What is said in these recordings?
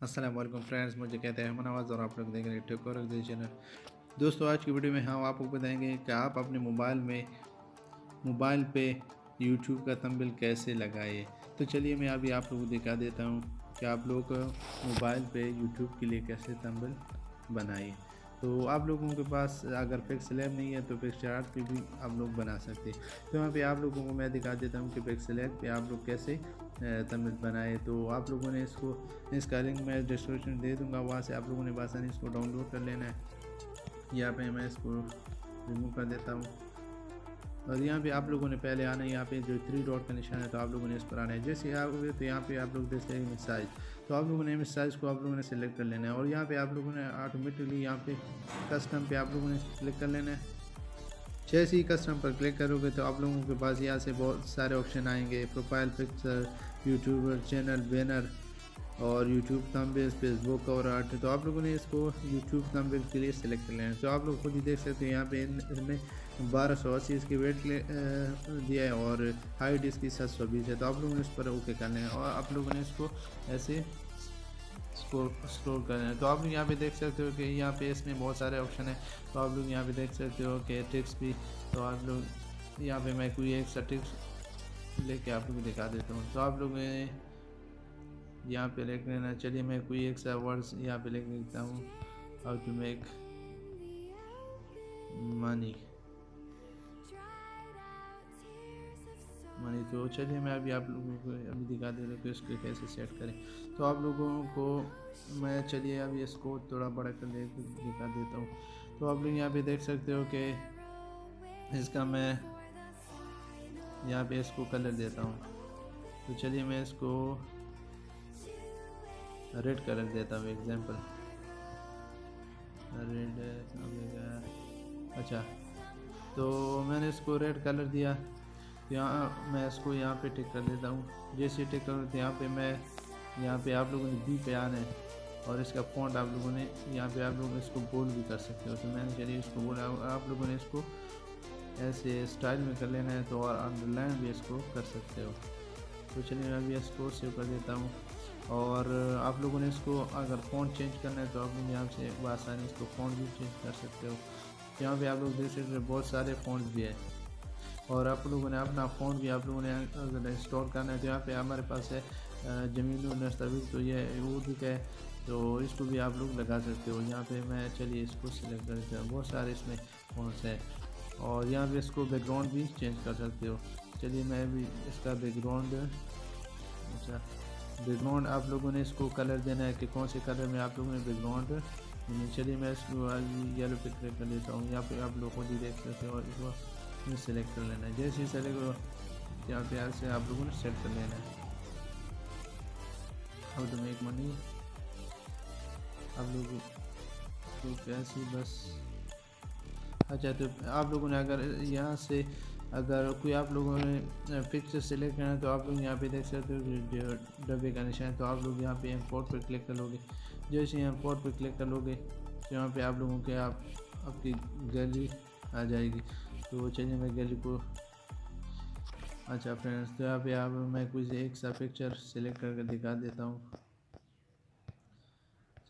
अस्सलाम वालेकुम फ्रेंड्स, मुझे कहते हैं नवाज़ और आप लोग देख रहे हैं टेक और चैनल। दोस्तों, आज की वीडियो में हम आपको बताएंगे कि आप अपने मोबाइल पे यूट्यूब का थंबनेल कैसे लगाए। तो चलिए मैं अभी आप लोगों को दिखा देता हूँ कि आप लोग मोबाइल पे यूट्यूब के लिए कैसे थंबनेल बनाए। तो आप लोगों के पास अगर पिक्सल ऐप नहीं है तो पिक्सल आर्ट पे भी आप लोग बना सकते हैं। तो यहाँ पे आप लोगों को मैं दिखा देता हूँ कि पिक्सल ऐप पे आप लोग कैसे थंबनेल बनाए। तो आप लोगों ने इसका लिंक मैं डिस्क्रिप्शन दे दूँगा, वहाँ से आप लोगों ने आसानी इसको डाउनलोड कर लेना है। यहाँ पे मैं इसको रिमूव कर देता हूँ और यहाँ पे आप लोगों ने पहले आना है, यहाँ पे जो 3 डॉट का निशान है तो आप लोगों ने इस पर आना है। जैसे आओगे तो यहाँ पे आप लोग देखते हैं इमेज साइज़, तो आप लोगों ने इमेज साइज़ को आप लोगों ने सेलेक्ट कर लेना है और यहाँ पे आप लोगों ने ऑटोमेटिकली यहाँ पे कस्टम पे आप लोगों ने क्लिक कर लेना है। जैसे ही कस्टम पर क्लिक करोगे तो आप लोगों के पास यहाँ से बहुत सारे ऑप्शन आएंगे, profile picture, YouTuber channel banner और यूट्यूब थंबनेल, फेसबुक और आर्ट। तो आप लोगों ने इसको यूट्यूब थंबनेल के लिए सेलेक्ट कर लेना है। तो आप लोग खुद ही देख सकते हैं यहाँ पे इसमें 1280 इसकी वेट दिया है और हाइट इसकी 720 है। तो आप लोगों ने इस पर ओके करना है और आप लोगों ने इसको ऐसे स्क्रॉल करना है। तो आप लोग यहाँ पे देख सकते हो कि यहाँ पे इसमें बहुत सारे ऑप्शन है। तो आप लोग यहाँ पे देख सकते हो कि टिक्स भी। तो आप लोग यहाँ पे मैं कोई एक सा टिक्स लेके आप लोग को दिखा देता हूँ। तो आप लोग यहाँ पे लिख लेना। चलिए मैं कोई एक सा वर्ड्स यहाँ पे लिख देता हूँ, हाउ टू मेक मनी। तो चलिए मैं अभी आप लोगों को अभी दिखा दे रहा हूँ कि इसको कैसे सेट करें। तो आप लोगों को मैं चलिए अभी इसको थोड़ा बड़ा कर दिखा देता हूँ। तो आप लोग यहाँ पे देख सकते हो कि इसका मैं यहाँ पे इसको कलर देता हूँ। तो चलिए मैं इसको रेड कलर देता हूँ, एग्जाम्पल रेड। अच्छा, तो मैंने इसको रेड कलर दिया। तो यहाँ मैं इसको यहाँ पे टिक कर देता हूँ। जैसे टिक करूँ तो यहाँ पे मैं यहाँ पे आप लोगों ने बी पे आना है और इसका फॉन्ट आप लोगों ने यहाँ पे आप लोग इसको बोल्ड भी कर सकते हो। तो मैंने चलिए इसको बोला, आप लोगों ने इसको ऐसे स्टाइल में कर लेना है तो और अंडरलाइन भी इसको कर सकते हो। तो चलिए मैं अभी इसको सेव कर देता हूँ और आप लोगों ने इसको अगर फ़ॉन्ट चेंज करना है तो आप लोग यहाँ से आसानी इसको फ़ॉन्ट भी चेंज कर सकते हो। यहाँ पे आप लोग देख सकते हो बहुत सारे फ़ॉन्ट्स भी है और आप लोगों ने अपना फ़ॉन्ट भी आप लोगों ने अगर इंस्टॉल करना है तो यहाँ पे हमारे पास है जमील नस्तवीज़। तो ये उर्दू का है, तो इसको भी आप लोग लगा सकते हो। यहाँ पे मैं चलिए इसको सिलेक्ट कर देता हूँ, बहुत सारे इसमें फ़ॉन्ट्स हैं और यहाँ पे इसको बैकग्राउंड भी चेंज कर सकते हो। चलिए मैं भी इसका बैकग्राउंड, अच्छा बैकग्राउंड आप लोगों ने इसको कलर देना है कि कौन से कलर में आप लोगों ने बैकग्राउंड। चलिए मैं इसको येलो पे क्लिक कर लेता हूँ। यहाँ पे आप लोग खुद ही देख सकते हो और इसको सेलेक्ट कर लेना है। जैसे ही सेलेक्ट हो यहाँ पे यहाँ से आप लोगों ने सेट कर लेना है, हाउ टू मेक मनी। आप लोग तो कैसे बस, अच्छा तो आप लोगों ने अगर यहाँ से अगर कोई आप लोगों ने पिक्चर सेलेक्ट करना है तो आप लोग यहाँ पे देख सकते हो जो डब्बे का निशान है। तो आप लोग यहाँ पे इंपोर्ट पर क्लिक कर लोगे। जैसे ही इंपोर्ट पर क्लिक कर लोगे तो यहाँ पे आप लोगों के आपकी गैलरी आ जाएगी। तो चलिए मैं गैलरी को, अच्छा फ्रेंड्स, तो यहाँ पे आप मैं कुछ एक सा पिक्चर सेलेक्ट करके दिखा देता हूँ।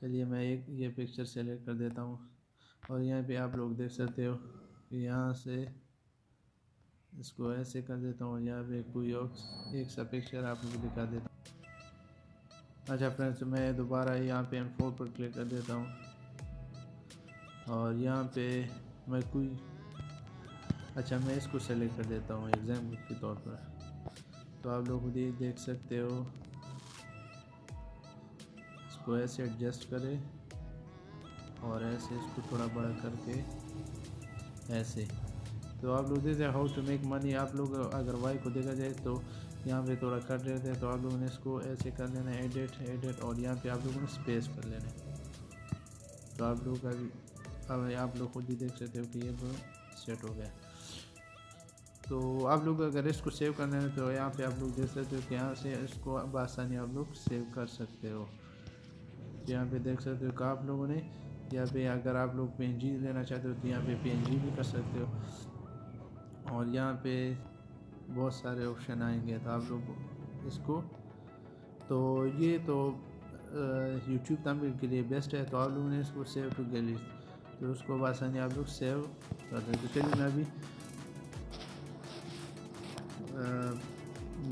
चलिए मैं एक ये पिक्चर सेलेक्ट कर देता हूँ और यहाँ पे आप लोग देख सकते हो कि यहाँ से इसको ऐसे कर देता हूँ। यहाँ पे कोई और एक सा पिक्चर आप लोग दिखा देता हूँ। अच्छा फ्रेंड्स, मैं दोबारा यहाँ पे M4 पर क्लिक कर देता हूँ और यहाँ पे मैं कोई, अच्छा मैं इसको सेलेक्ट कर देता हूँ एग्जाम्पल के तौर पर। तो आप लोग खुद ही देख सकते हो, इसको ऐसे एडजस्ट करें और ऐसे इसको थोड़ा बड़ा करके ऐसे। तो आप लोग देखते हैं हाउ टू मेक मनी। आप लोग अगर वाई को देखा जाए तो यहाँ पे थोड़ा कट रहे थे, तो आप लोगों ने इसको ऐसे कर लेना है, एडिट और यहाँ पे आप लोगों ने स्पेस कर लेना है। तो आप लोग अभी आप लोग खुद ही देख सकते हो कि ये सेट हो गया। तो आप लोग अगर इसको सेव करना है तो यहाँ पे आप लोग देख सकते हो कि यहाँ से इसको आसानी आप लोग सेव कर सकते हो। तो यहाँ पे देख सकते हो कि आप लोगों ने यहाँ पे अगर आप लोग PNG लेना चाहते हो तो यहाँ पे PNG भी कर सकते हो और यहाँ पे बहुत सारे ऑप्शन आएंगे। तो आप लोग इसको, तो ये तो यूट्यूब तमिल के लिए बेस्ट है। तो आप लोगों ने इसको सेव टू गैलरी, तो उसको आसानी आप लोग सेव कर दें। तो चलिए मैं अभी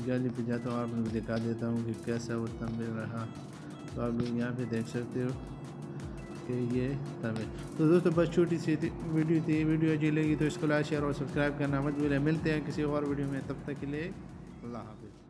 गैलरी पे जाता हूँ, आप लोग दिखा देता हूँ कि कैसा वो तमिल रहा। तो आप लोग यहाँ पे देख सकते हो कि ये तमिल। तो दोस्तों बस छोटी सी वीडियो थी, वीडियो अच्छी लगी तो इसको लाइक शेयर और सब्सक्राइब करना मत भूलें। मिलते हैं किसी और वीडियो में, तब तक के लिए अल्लाह हाफिज़।